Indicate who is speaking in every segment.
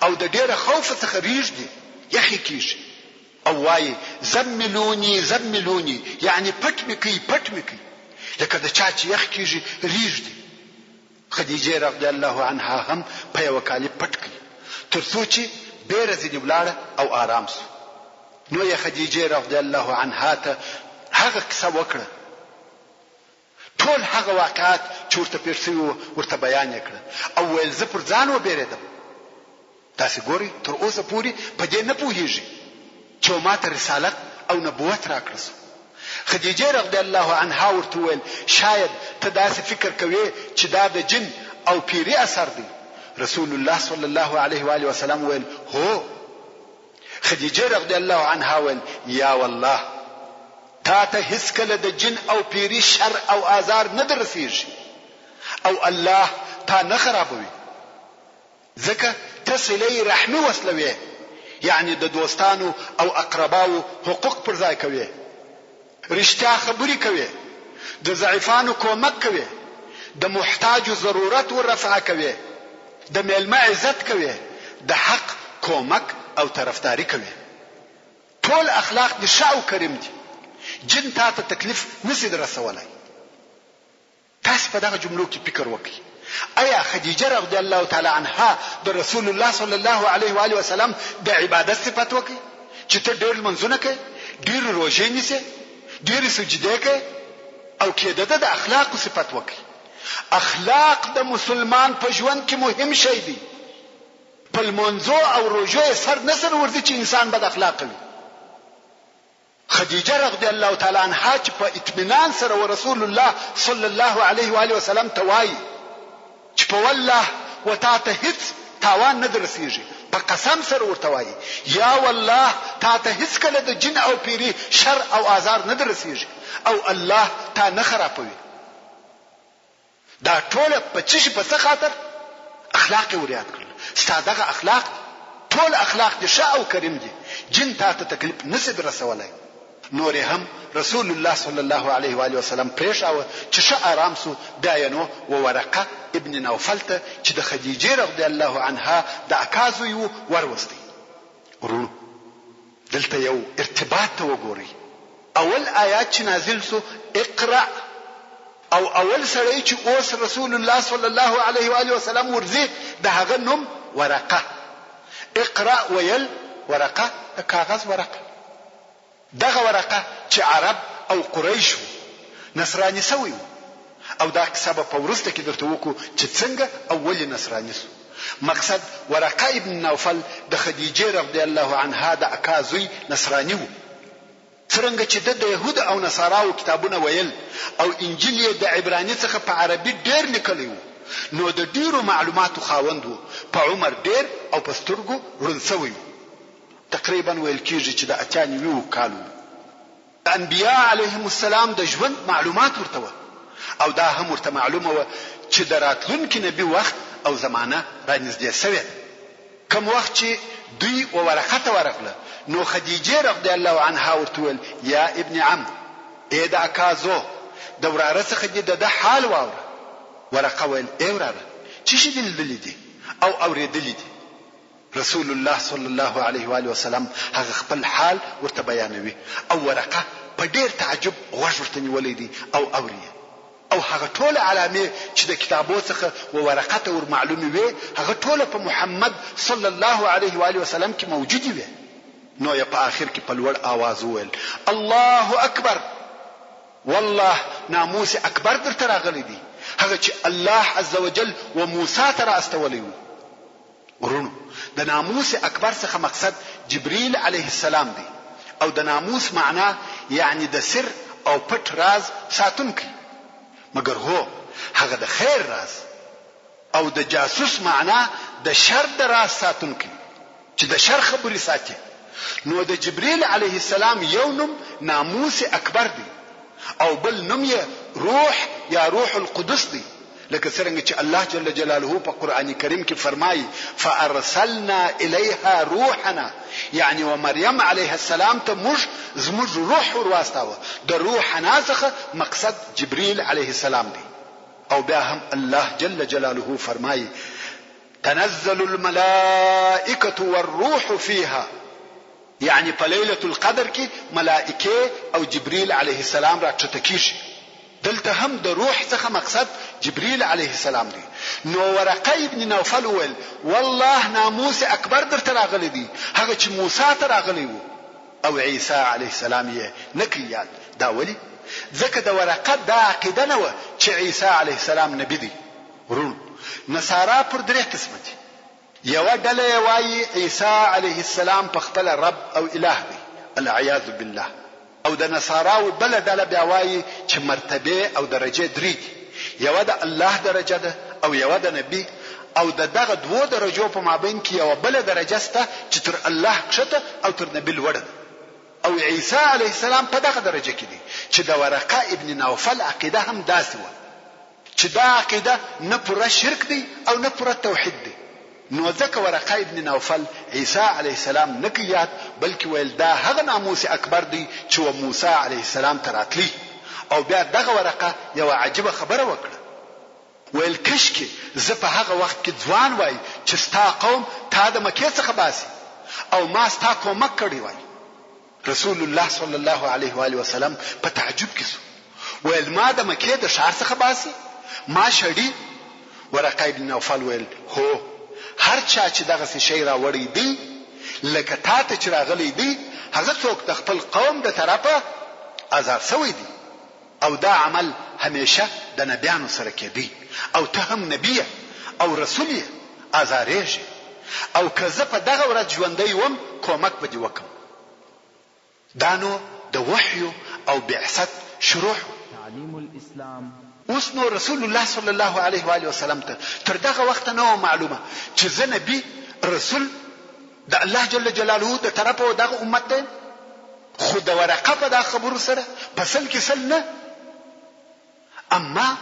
Speaker 1: او د ډیره خوف څخه ریږدي یخی کیږي او وایي زملونی زملونی، یعنی پټ میکی پټ میکی، لکه د چا چې یخ کیږي ریږدي. خدیجه رضی الله عنها هم په یو کالی پټ کی تر څو چې بیره ځنی ولاړه او آرام شو. نو یې خدیجه رضی الله عنها ته هغه کیسه وکړه، ټول هغه واقعات چې ورته پیښ شوي ورته بیان کړه او ویل زه پر ځان وبېرېدم. تاسو ګورئ تر اوسه پورې په دې نه پوهیږي چې ماته رسالت او نبوت راکړه. خدیجه رضی الله عنها ورته ویل شاید ته داسې فکر کوې چې دا د جن او پیری اثر دی. رسول الله صلی الله علیه و آله وسلم ویل هو. خدیجه رضی الله عنها ویل یا والله تا ته هیڅ کله د جن او پیری شر او آزار نه درسیږي او الله تا نه خرابوي، ځکه ته صله رحمي وسلوي، یعنی د دوستانو او اقرباو حقوق پر ځای کوي، رښتیا خبرې کوي، د ضعیفانو کومک کوي، د محتاجو ضرورت ورفع کوي، د میلمه عزت کوي، د حق کومک او طرفداري کوي. ټول اخلاق د شاو کریم دي. جن تا ته تکلیف نشي درسولای. تاسو په دغه جملو کې فکر وکړئ. ایا خدیجه رضی الله تعالی عنها د رسول الله صلی الله علیه و آله وسلم د عبادت صفات وکړي چې ته ډېر منځونه کوي، ډېر روزې نیسې، ډېر سجده کوي او کېده د اخلاق صفات وکړي؟ اخلاق د مسلمان په ژوند کې مهم شی دی. په منځو او روزو سر نسر ورته چې انسان بد اخلاق وي. خدیجه رضی الله تعالی عنها چې په اطمینان سره ورسول الله صلی الله علیه و آله وسلم توای چې په والله وتاته هیڅ تاوان نه درسیږي، په قسم سره ورته وایي یا والله تاته هیڅ کله د جن او پیری شر او آزار نه درسیږي او الله تا نه خرابوي. دا ټول په څه خاطر اخلاق وريات کړل. ستادغه اخلاق ټول اخلاق دي ښه او کریم دي. جن تاته تکلیف نشي درسولای. نور هم رسول الله صلی الله علیه و آله وسلم پېښاوه چې ښه آرام سو. داینو و ورقه ابن نوفل ته چې د خدیجه رضی الله عنها د اکازو یو وروستي. ورونو دلته یو ارتباط ته وګورئ. اول آیات چې نازل سو اقرأ، او اول سړی چې اوس رسول الله صلی الله علیه و آله وسلم ورزي د هغه نوم ورقه. اقرأ ویل ورقه د کاغذ ورقه. دغه ورقه چې عرب او قریش نصرانی سوي او دا کتاب په ورسته کې درته وکړو چې څنګه اول نصرانی سو. مقصد ورقه ابن نوفل د خدیجه رضی الله عنها د اکازوی نصرانی وو. څنګه چې د يهود او نصاراو کتابونه ویل او انجیل یې د عبرانی څخه په عربي ډېر لیکلی وو، نو د ډیرو معلوماتو خاوند وو. په عمر ډېر او په سترګو رنسوي وو. تقریبا ویل کېږي چې د 98 کالو. انبیاء علیهم السلام د ژوند معلومات ورته و او دا هم ورته معلومه و چې د راتلونکي نبی وخت او زمانه رانږدې شوې. کوم وخت چې دوی ورقه ورغله نو خدیجه رضی الله عنها ورته ویل یا ابن عم اې د اکازو د وراره څخه د حال واوره. ورقه ویل ای وراره چې شي دلدلې دي او اورېدلې دي. رسول الله صلی الله علیه و آله وسلم هغه خپل حال ورته بیانوي او ورقه په ډیر تعجب غوږ ورته نیولې دي او اوري او هغه ټول علامې چې د کتابو څخه ورقه ته ور معلومي وي هغه ټول په محمد صلی الله علیه و آله وسلم کې موجود وي. نو یې په اخر کې په لوړ आवाज وویل الله اکبر، والله ناموس اکبر درته راغلی دی، هغه چې الله عزوجل و موسی ته راستولی وو. ورونو د ناموس اکبر څخه مقصد جبريل عليه السلام دی او د ناموس معنا یعنی د سر او پټ راز ساتونکی. مگر هو هغه د خیر راز او د جاسوس معنا د شر د راز ساتونکی چې د شر خبري ساتي. نو د جبريل عليه السلام یو نوم ناموس اکبر دی او بل نوم یې روح یا روح القدس دی. لکه څنګه چې الله جل جلاله په قران کریم کې فرمایي فارسلنا الیها روحنا، یعنی و مریم علیه السلام ته موږ زموږ روح ورواستاوه. د روحنا څخه مقصد جبريل علیه السلام دی. او بیا هم الله جل جلاله فرمایي تنزل الملائکه والروح فيها، یعنی په ليله القدر کې ملائکه او جبريل عليه السلام راټته کیږي. دلته هم د روح څخه مقصد جبريل عليه السلام دی. نو ورقه ابن نوفل ویل والله ناموس اکبر درته راغلی دی، هغه چې موسی ته راغلی وو او عیسی عليه السلام یې نکي یاد. دا ولی ځکه د ورقه دا عقیده نه و چې عیسی عليه السلام نبی دی. ورون نصارا پر درې قسمه دي. یو ډله وايي عیسی عليه السلام په خپل رب او اله دی، العیاذ بالله. او د نصاراو بل ډله بیا وايي چې مرتبه او درجه درې دي، یو د الله درجه ده او یو د نبی، او دغه دوه درجو په مابین کې یو بل درجه سته چې تر الله کښته او تر نبی لوړه. او عیسی علیه السلام په دغه درجه کې دی چې د ورقه ابن نوفل عقیده هم داسې و چې دا عقیده نه پوره شرک دی او نه پوره توحید دی. نو ځکه ورقه ابن نوفل عیسی علیه السلام نه کیات، بلکې ویل دا هغه ناموس اکبر دی چې و موسی علیه السلام تراتلی. او بیا دغه ورقه یو عجیب خبره وکړه، ویل کشکې زه په هغه وخت کې ځوان وای چې ستا قوم تا د مکې څخه باسي او ما ستا کومک کړی وای. رسول الله صلی الله علیه و آله وسلم په تعجب کې شو، ویل ما د مکې د ښار څخه باسي، ما شړی. ورقه ابن نوفل ویل هو، هر چا چې دغه شی را وړي دی لکه تا ته چې راغلی دی، هغه څوک د خپل قوم د طرفه آزار شوی دی. او دا عمل همیشه د نبیانو سره کېدی، او ته هم نبی او رسول یې آزارېږي. او که زه په دغه ورځ ژوندی وم کومک به دې وکم. دا نو د وحی او بعثت شروع
Speaker 2: تعلیم الاسلام.
Speaker 1: اوس نو رسول الله صلی الله علیه و آله وسلم ته تر دغه وخت نو معلومه چې زه نبی رسول د الله جل جلاله د طرفه دغه امت ده. خو د ورقه په دا خبرو سره پسل کې سل نه، اما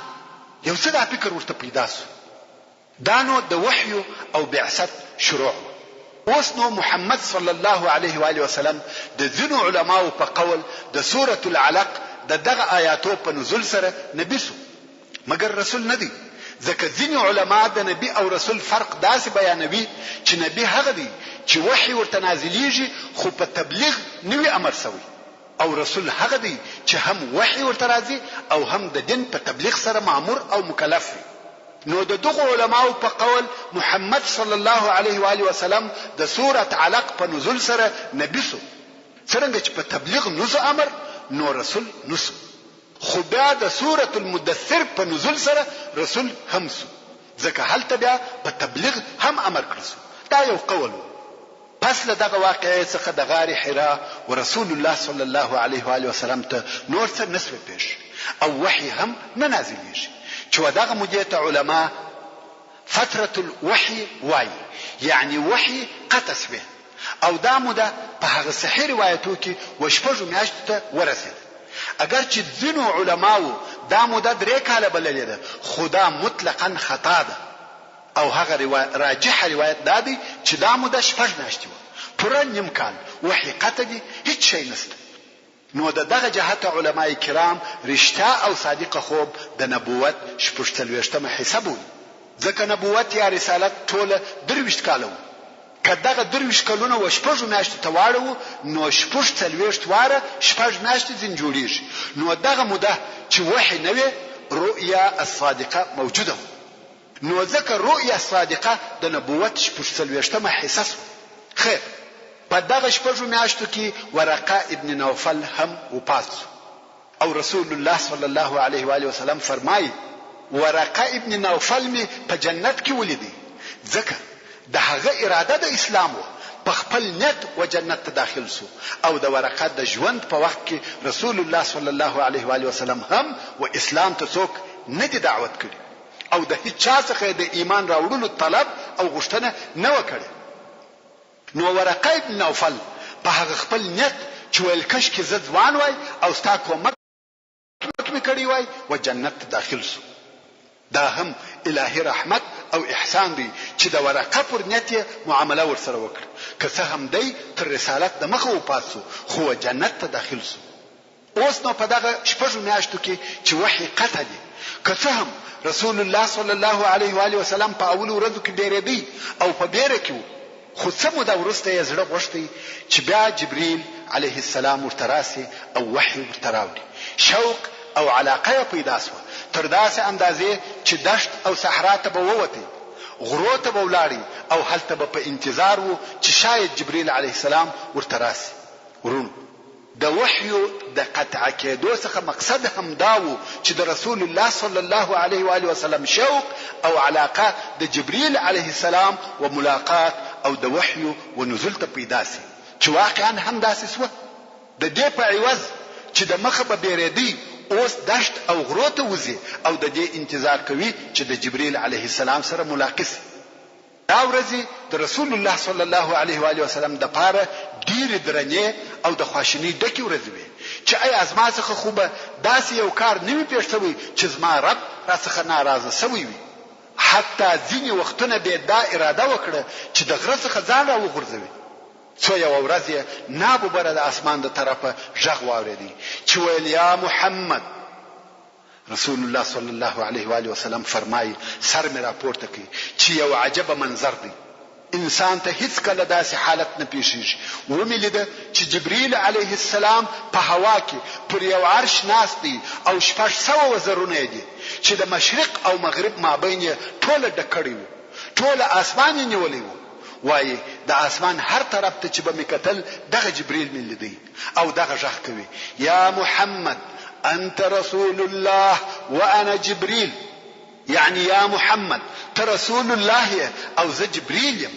Speaker 1: یو څه دا فکر ورته پیدا شو. دا نو د وحی او بعثت شروع. اوس نو محمد صلی الله علیه و آله وسلم د ځینو علماو په قول د سوره العلق دغه آیاتو په نزول سره نبی سو، مگر رسول نه دی. ځکه ځینې علما د نبی او رسول فرق داسې بیانوي چې نبی هغه دی چې وحی ورته نازلیږي خو په تبلیغ نوی امر شوی، او رسول هغه دی چې هم وحی ورته راځي او هم د دین په تبلیغ سره مامور او مکلف وي. نو د دغه علماو په قول محمد صلی الله علیه و آله وسلم د سوره علق په نزول سره نبی سو. څنګه چې په تبلیغ نو امر نو رسول نسو، خو بیا د سوره المدثر په نزول سره رسول هم سو، ځکه هلته بیا په تبلیغ هم امر کړو. دا یو قول. پس له دغه واقعې څخه د غار حرا ورسول الله صلی الله علیه و آله وسلم ته نور څه نسبت پیش او وحی هم نه نازلیږي، چې دغه مدته علما فتره الوحی وای، یعنی وحی قطع شوه. او دا موده په هغه صحیح روایتو کې وشپږ میاشتې ته ورسید. اگر چې ځینو علماو دا موده 3 کاله بللې ده، خدا مطلقاً خطا ده. او هغه راجح روایت دا دی چې دا موده 6 میاشتې و، پوره نیم کال وحی قطع دي، هیڅ شی نشته. نو دغه جهت علماء کرام رښتیا او صادقه خوب د نبوت 46مه حساب وي، ځکه نبوت یا رسالت ټوله 23 کاله و. کداغه 23 کلونه و 6 میاشتې ته واړو نو 46 واره 6 میاشتې ځین جوړیږي. نو دغه موده چې وحی نه وي رؤیا الصادقه موجوده. نو ځکه رؤیا صادقه د نبوت 46مه حصہ. خیر په دغه 6 میاشتو کې ورقه ابن نوفل هم وفات او رسول الله صلی الله علیه و آله وسلم فرمایي ورقه ابن نوفل می په جنت کې ولیدي، ځکه د هغه اراده د اسلام و، په خپل نیت و جنت ته داخل سو. او د ورقه د ژوند په وخت کې رسول الله صلی الله علیه و آله وسلم هم و اسلام ته څوک نه دی دعوت کړي او د هیڅ چا څخه د ایمان راوړلو طلب او غوښتنه نه وکړي. نو ورقه ابن نوفل په هغه خپل نیت چې ویل کش کې زه ځوان وای او ستا کومک مې کړی وای و جنت ته داخل سو. دا هم الهي رحمت او احسان دی چې د ورقه پر نیت معامله ورسره وکړه، که څه هم دی تر رسالت د مخه وپاسو خو جنت ته داخل سو. اوس نو په دغه 6 میاشتو کې چې وحی قطع دی که څه هم رسول الله صلی الله علیه و آله وسلم په اول ورځو کې ډېرېدی او په بیره کې خو څه موده وروسته یې زړه غوښتی چې بیا جبرئیل علیه السلام ورته راسي او وحی ورته راوړي. شوق او علاقه پیدا شوه تر داسې اندازې چې دشت او صحرا ته به ووتی، غرو ته به ولاړی او هلته به په انتظار وو چې شاید جبرئیل علیه السلام ورته راسي. ورونو د وحی د قطع کېدو څخه مقصد هم دا و چې د رسول الله صلی الله علیه و آله وسلم شوق او علاقه د جبرئیل علیه السلام و ملاقات او د وحی و نزول ته پیدا سي، چې واقعا هم داسې سوه. د دې په عوض چې د مخه به بیرېدی اوس دشت او غرو ته وځي او د دې انتظار کوي چې د جبرئیل علیه السلام سره ملاقات شي. دا ورځي د رسول الله صلی الله علیه و آله وسلم د پاره ډیر درنې او د خواشینۍ ډکې ورځې وي چې ای ازما څخه خو به داسې یو کار نه وي پیښ شوی چې زما رب راڅخه ناراضه شوی وي. حتی ځینې وختونه به دا اراده وکړه چې د غره څخه ځان راوغورځوي. څو یو ورځ یې ناببره د اسمان د طرفه غږ واورېدی چې ویل یا محمد. رسول الله صلی الله علیه و آله وسلم فرمایي سر مې راپورته کړي چې یو عجب منظر دی، انسان ته هیڅ کله داسې حالت نه پیښیږي. ومې لیده چې جبرئیل علیه السلام په هوا کې پر یو عرش ناست دی او 600 وزرونه دي چې د مشرق او مغرب مابین یې ټوله ډک کړي وو، ټوله اسمان یې نیولی وو. وایي د اسمان هر طرف ته چې به مې کتل دغه جبرئیل مې لیدی او دغه غږ کوي یا محمد انت رسول الله وانا جبريل. يعني يا محمد ترسول الله او زه جبريل يم.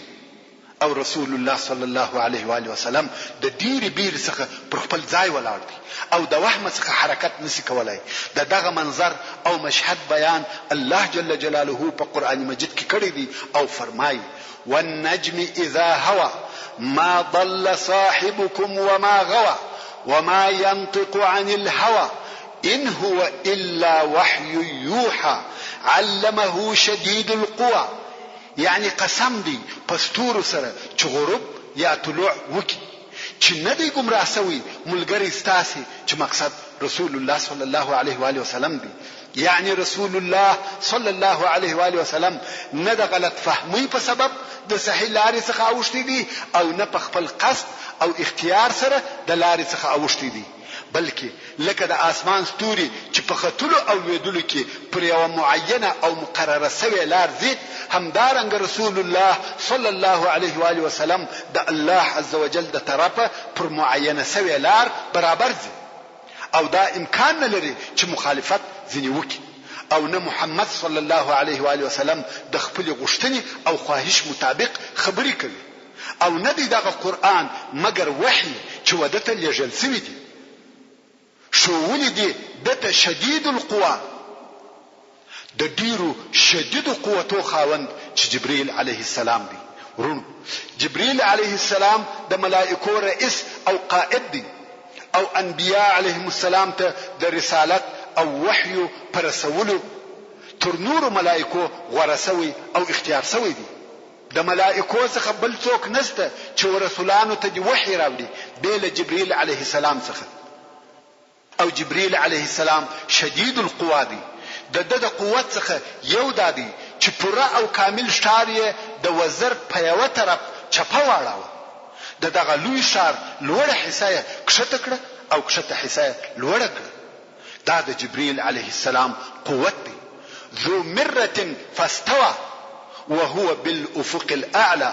Speaker 1: او رسول الله صلى الله عليه واله وسلم د ډیر بیر څخه پر خپل ځای ولاړ دی او د وهم څخه حرکت نشي کولای. دغه منظر او مشهد بیان الله جل جلاله په قران مجید کې کړی دی او فرمایي والنجم اذا هوى ما ضل صاحبكم وما غوى وما ينطق عن الهوى إن هو إلا وحي يوحى علمه شديد القوى. يعني قسم دی پستور سره چې غروب یا طلوع وکي چې نه دی گمراه سوی ملګری ستاسي چې مقصد رسول الله صلی الله علیه و آله وسلم دی. يعني رسول الله صلی الله علیه و آله وسلم نه د غلط فهمي په سبب د صحیح لارې څخه اوښتي دي او نه په خپل قصد او اختیار سره د لارې څخه اوښتي دي، بلکې لکه د اسمان ستوري چې په خطلو او ویدلو کې پر یو معینه او مقرره سوی لار ځي، همدارنګه رسول الله صلی الله علیه و آله وسلم د الله عز وجل د طرفه پر معینه سوی لار برابر ځي او دا امکان نه لري چې مخالفت ځنی وکړي او نه محمد صلی الله علیه و آله وسلم د خپل غوښتنې او خواهش مطابق خبرې کوي او نه دی دغه قرآن مگر وحی چې ودته لېږل شوی دی. شوونی دی دته شدید القوا د ډیرو شدید قوتو خاوند چې جبرئیل علیه السلام دی. ورونو جبرئیل علیه السلام د ملائکو رئیس او قائد دی او انبیاء علیهم السلام ته د رسالت او وحی پر رسولو تر نور ملائکو ورسوي او اختیار سوی دی. د ملائکو څخه بل څوک نشته چې رسولانو ته دی وحی راوړي بل جبرئیل علیه السلام څخه. او جبرئیل علیه السلام شدید القوا دی. د قوت څخه یو دادی چې پوره او کامل شار یې د وزر په یو طرف چپه واړاوه. دغه لوی شار لوړه حصه کښته کړه او کښته حصه لوړه کړه. دا د جبرئیل علیه السلام قوت دی. ذو مره فاستوى وهو بالافق الاعلى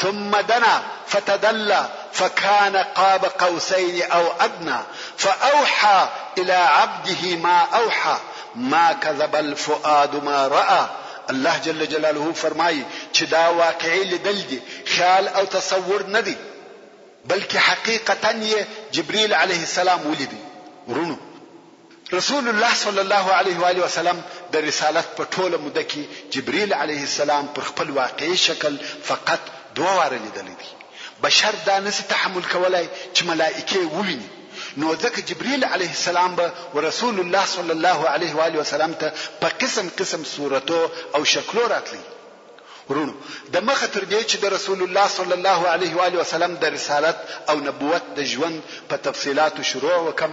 Speaker 1: ثم دنا فتدلى فكان قاب قوسين او ادنى فاوحى الى عبده ما اوحى ما كذب الفؤاد ما راى. الله جل جلاله فرمایي چې دا واقعي لیدل دي، خیال او تصور نه دي، بلکې حقیقتا یې جبرئیل علیه السلام ولیدي. ورونو رسول الله صلی الله علیه و آله وسلم د رسالت په ټوله موده کې جبرئیل علیه السلام پر خپل واقعي شکل فقط 2 واره لیدلی دي. بشر دا نسي تحمل کولای چې ملائکه وویني، نو ځکه جبرئیل علیه السلام به ورسول الله صلی الله علیه و آله وسلم ته په قسم قسم صورتو او شکلو راتلی. ورونو د مخه تر دې چې د رسول الله صلی الله علیه و آله وسلم د رسالت او نبوت د ژوند په تفصيلات شروع وکم،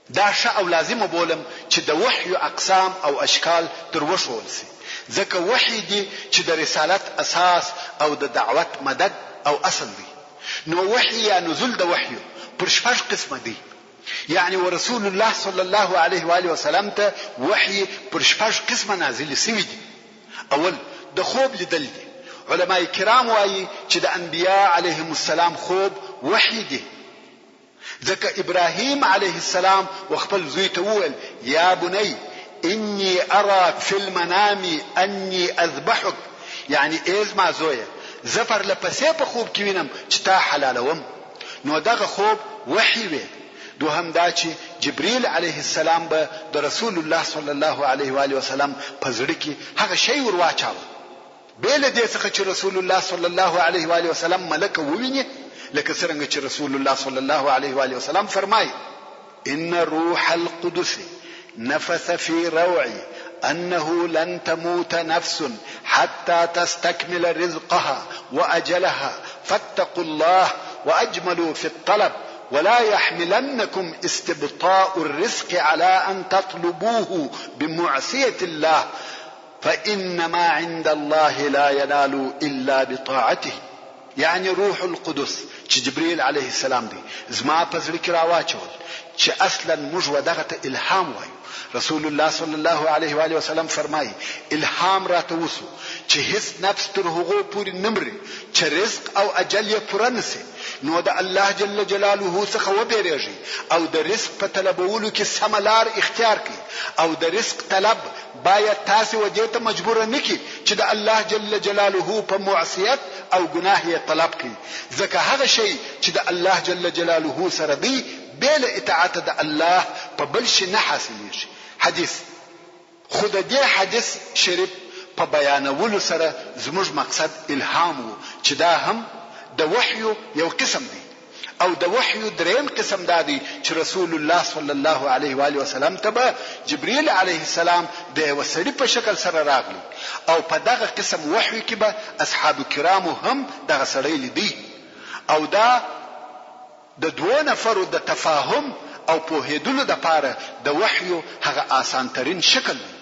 Speaker 1: دا ښه او لازم بولم چې د وحي اقسام او اشکال در وښول سي، ځکه وحي دی چې د رسالت اساس او د دعوت مدد او اصل دی. نو وحي یا نزول د وحي پر شپږ قسمه دي، یعنی ورسول الله صلی الله علیه و آله وسلم ته وحي پر شپږ قسمه نازل شوی دي. اول د خوب لیدل دي. علماء کرام وايي چې د انبیاء علیهم السلام خوب وحي دي، ځکه ابراهیم علیه السلام وخپل زوی ته وویل یا بني انی ارى فی المنام انی اذبحک، یعنی ایز ما زویه زفر لپسې په خوب کې وینم چې تا حلالوم. نو دغه خوب وحي وي. دوهم دا چې جبريل عليه السلام به د رسول الله صلی الله علیه و آله وسلم په زړه کې هغه شی ورواچاوه، بیل دې څخه چې رسول الله صلی الله علیه و آله وسلم ملک وویني، لکه څنګه چې رسول الله صلی الله علیه و آله وسلم فرمایي ان روح القدس نفث في روعي أنه لن تموت نفس حتى تستكمل رزقها وأجلها فاتقوا الله وأجملوا في الطلب ولا يحملنكم استبطاء الرزق على أن تطلبوه بمعصية الله فإنما عند الله لا ينال إلا بطاعته. يعني روح القدس چې جبريل عليه السلام دی زما په زړه کې راواچول چې اصلا موږ ودغه الهام وایو. رسول الله صلی الله علیه و آله وسلم فرمایي الهام راته وسو چې هیڅ نفس تر هغه پورې نمرې چې رزق او اجل یې پوره نشي، نو د الله جل جلاله څخه وبېریږي او د رزق په طلبولو کې سملار اختیار کړي، او د رزق طلب باید تاسو ودې ته مجبور نه کړي چې د الله جل جلاله په معصیت او گناه یې طلب کړي، ځکه هغه شی چې د الله جل جلاله سره دی بل اطاعت د الله په بل شي نه حاصلېږي. حدیث خود دې حدیث شریف په بیانولو سره زموږ مقصد الهام وو چې دا هم د وحي یو قسم دی، او د وحي دریم قسم دا دی چې رسول الله صلی الله علیه و آله وسلم ته جبريل علیه السلام د وسړي په شکل سره راغلی، او په دغه قسم وحي کې به اصحاب کرامو هم دغه سړی لیدي، او دا د دوه نفرو د تفاهم او پوهېدلو د پاره د وحي هغه آسان ترين شکل دی،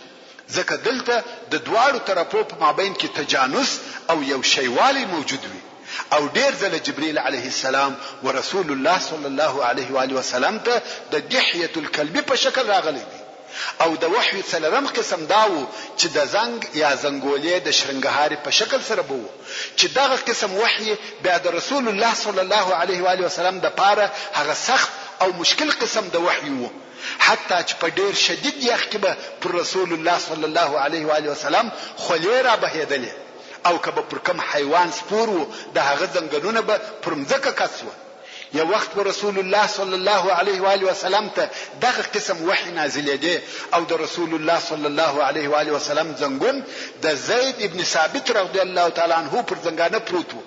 Speaker 1: ځکه دلته د دواړو طرفو په مابین کې تجانس او یو شیوالی موجود وي. او ډیر ځله جبريل عليه السلام ورسول الله صلی الله علیه و آله وسلم ته د دحیه الکلب په شکل راغلی دي، او د وحي څلورم قسم داو چې د زنګ یا زنګولې د شرنګهاري په شکل سره بو، چې دغه قسم وحي بیا د رسول الله صلی الله علیه و آله وسلم د پاره هغه سخت او مشکل قسم د وحي وو، حتی چې په ډیر شدید یخ کې به پر رسول الله صلی الله علیه و آله وسلم خولې را بهیدلې، او کبه پر کوم حیوان سپورو د هغه زنګونونه به پر مځکه کڅو. یو وخت رسول الله صلی الله علیه و آله وسلم ته دغه قسم وحی نازلې دی، او د رسول الله صلی الله علیه و آله وسلم زنګون د زید ابن ثابت رضی الله تعالی عنہ پر زنګانه پروت وو.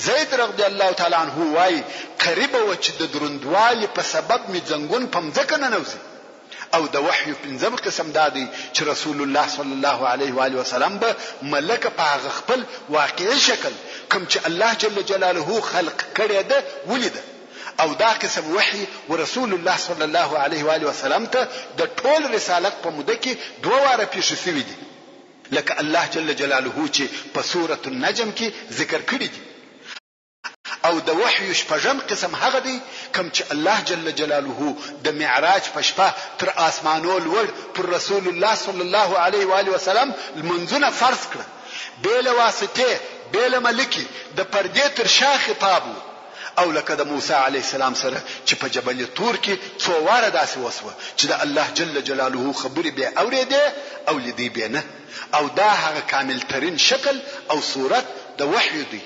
Speaker 1: زید رضی الله تعالی عنہ وای قریب و چې د دروندوالي په سبب می زنګون په مځکه نه نوځي، او د وحی پنځم قسم دادی چې رسول الله صلی الله علیه و آله وسلم به ملک په خپل واقعي شکل کوم چې الله جل جلاله خلق کړی ده ولیده، او دا قسم وحی ورسول الله صلی الله علیه و آله وسلم ته د ټول رسالت په موده کې دوه واره پیښ شوی دي، لکه الله جل جلاله چې په سوره النجم کې ذکر کړی دي. او د وحي شپږم قسم هغه دی کوم چې الله جل جلاله د معراج په شپه تر اسمانو لوړ پر رسول الله صلی الله علیه و آله وسلم المنزله فرض کړ، بل واسطه بل ملکی د پردې تر شا خطاب، او لکه د موسی علیه السلام سره چې په جبل تور کې څو واره داسې وسوه چې د الله جل جلاله خبرې به اوریده او لیدي به نه، او دا هغه کامل ترين شکل او صورت د وحي دی.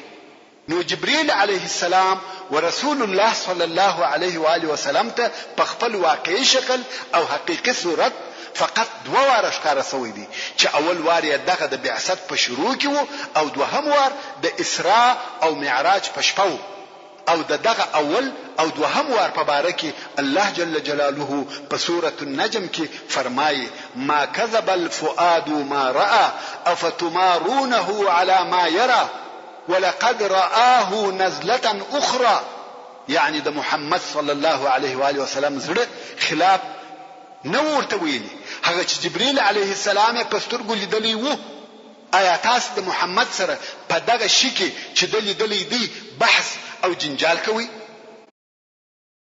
Speaker 1: نو جبريل عليه السلام ورسول الله صلی الله علیه و آله وسلم ته په خپل واقعي شکل او حقيقي صورت فقط دوه واره ښکارا سوی دي، چې اول وار یې دغه د بعثت په شروع کې وو، او دوهم وار د اسراء او معراج په شپه وو، او دغه اول او دوهم وار په باره کې الله جل جلاله په سوره النجم کې فرمایي ما كذب الفؤاد ما راى افتمارونه على ما يرى ولقد رآه نزلة أخرى، يعني د محمد صلی الله علیه و آله وسلم زړه خلاف نو ورته ویلي هغه چې جبرئیل علیه السلام په سترګو لیدلی وو آیا تاسو د محمد سره په دغه شي کې چې د لیدلی دی بحث او جنجال کوي